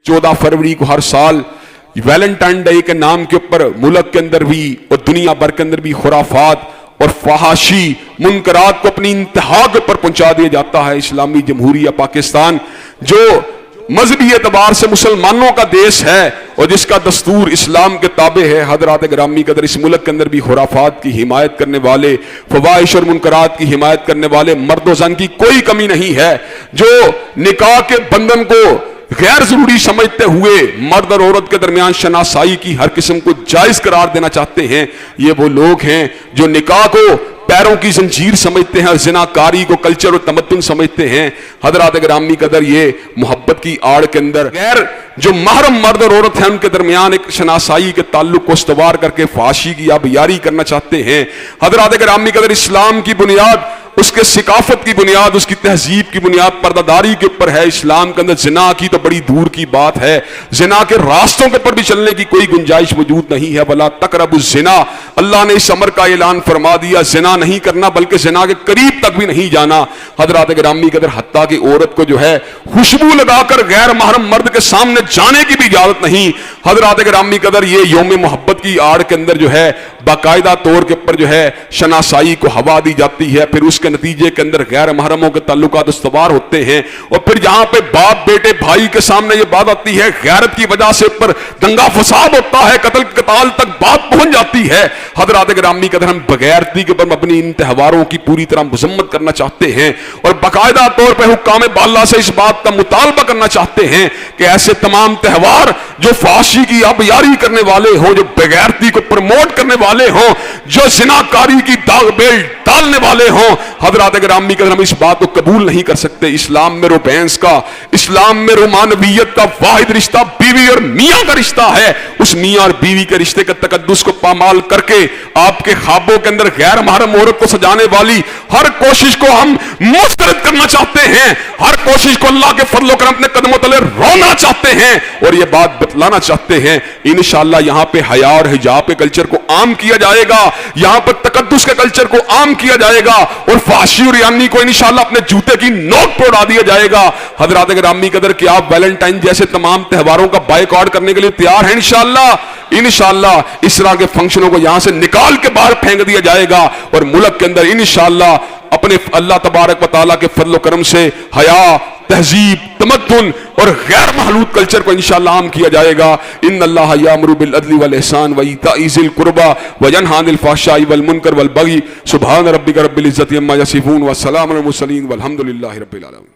14 फरवरी को हर साल Valentine day के नाम के ऊपर मुल्क के अंदर भी और दुनिया भर के अंदर भी खुराफात और फहाशी मुनकरात को अपनी इंतहा के ऊपर पहुंचा दिया जाता है। इस्लामी जमहूरिया पाकिस्तान जो मजहबी एतबार से मुसलमानों का देश है और जिसका दस्तूर इस्लाम के ताबे है, हजरात ग्रामी कदर इस मुल्क के अंदर भी खुराफात की हिमायत करने वाले, फवाहिश और मुनकरात की हिमायत करने वाले मर्द ज़न की कोई कमी नहीं है। जो निकाह के बंधन को गैर जरूरी समझते हुए मर्द और औरत के दरमियान शनासाई की हर किस्म को जायज करार देना चाहते हैं, ये वो लोग हैं जो निकाह को पैरों की जंजीर समझते हैं और जिनाकारी को कल्चर और तमद्दुन समझते हैं। हजरात ग्रामी कदर ये मोहब्बत की आड़ के अंदर गैर जो महरम मर्द और औरत हैं उनके दरमियान एक शनासाई के ताल्लुक को इस्तवार करके फाशी की आबियारी करना चाहते हैं। हजरात ग्रामी कदर इस्लाम की बुनियाद, उसके सिकाफत की बुनियाद, उसकी तहजीब की बुनियाद पर्दादारी के ऊपर है। इस्लाम के अंदर जिना की तो बड़ी दूर की बात है, जिना के रास्तों के ऊपर भी चलने की कोई गुंजाइश मौजूद नहीं है। वला तकरबु जिना, अल्लाह ने इस अमर का ऐलान फरमा दिया, जिना नहीं करना बल्कि जिना के करीब तक भी नहीं जाना। हजरात ग्रामी कदर हत्ता की औरत को जो है खुशबू लगाकर गैर महरम मर्द के सामने जाने की भी इजाजत नहीं। हजरात ग्रामी कदर ये यौम मोहब्बत की आड़ के अंदर जो है बाकायदा तौर के ऊपर जो है शनासाई को हवा दी जाती है, फिर उसके नतीजे के अंदर गैर महरमों के ताल्लुकात इस्तवार होते हैं और फिर जहां पे बाप बेटे भाई के सामने ये बात आती है, गैरत की वजह से ऊपर दंगा फसाद होता है, कत्ल कताल तक बात पहुंच जाती है। हजरात ग्रामी कदर हम बगैरती के ऊपर अपनी इन त्योहारों की पूरी तरह मजम्मत करना चाहते हैं और बाकायदा तौर पर हुक्काम बाला से इस बात का मुतालबा करना चाहते हैं कि ऐसे तमाम त्योहार जो फाशी की आबियारी करने वाले हो, जो बगैरती को प्रमोट करने वाले हो, जो जिनाकारी की दाग बेल डालने वाले हो, हजरात ग्रामी कदर हम इस बात को कबूल नहीं कर सकते। इस्लाम में रोमांस का, इस्लाम में रोमानवियत का वाहिद रिश्ता बीवी और मियां का रिश्ता है। उस मियां और बीवी के रिश्ते के तकद्दुस को पामाल करके आपके ख्वाबों के अंदर गैर महरम औरत को सजाने वाली हर कोशिश को हम मुस्तरद करना चाहते हैं, हर कोशिश को अल्लाह के फजल और करम अपने कदमों तले रोना चाहते हैं और ये बात बतलाना चाहते हैं। इंशाअल्लाह यहाँ पे हया और हिजाब के कल्चर को आम किया जाएगा, यहाँ पर तकद्दुस के कल्चर को आम किया जाएगा और फाशी और यानी को इंशाअल्लाह अपने जूते की नोक पर उड़ा दिया जाएगा। हजरात ग्रामी कदर कि आप वैलेंटाइन जैसे तमाम त्योहारों का बायकॉट करने के लिए तैयार हैं? इंशाअल्लाह इस तरह के फंक्शनों को यहां से निकाल के बाहर फेंक दिया जाएगा और मुल्क के अंदर इंशाअल्लाह अपने अल्लाह तबारक व तआला के फजल करम से हया, तहजीब, तमद्दुन और गैर महलूद कल्चर को इंशाअल्लाह आम किया जाएगा। इन्नल्लाह यामुरु बिल अदली वल इहसान व इताई ज़िल कुर्बा व यनहा अनिल फ़हशाई वल मुनकर वल बगी। सुब्हान रब्बिका रब्बिल इज़्ज़ति अम्मा यसिफून व सलामुन अलल मुरसलीन वल्हम्दुलिल्लाहि रब्बिल आलमीन।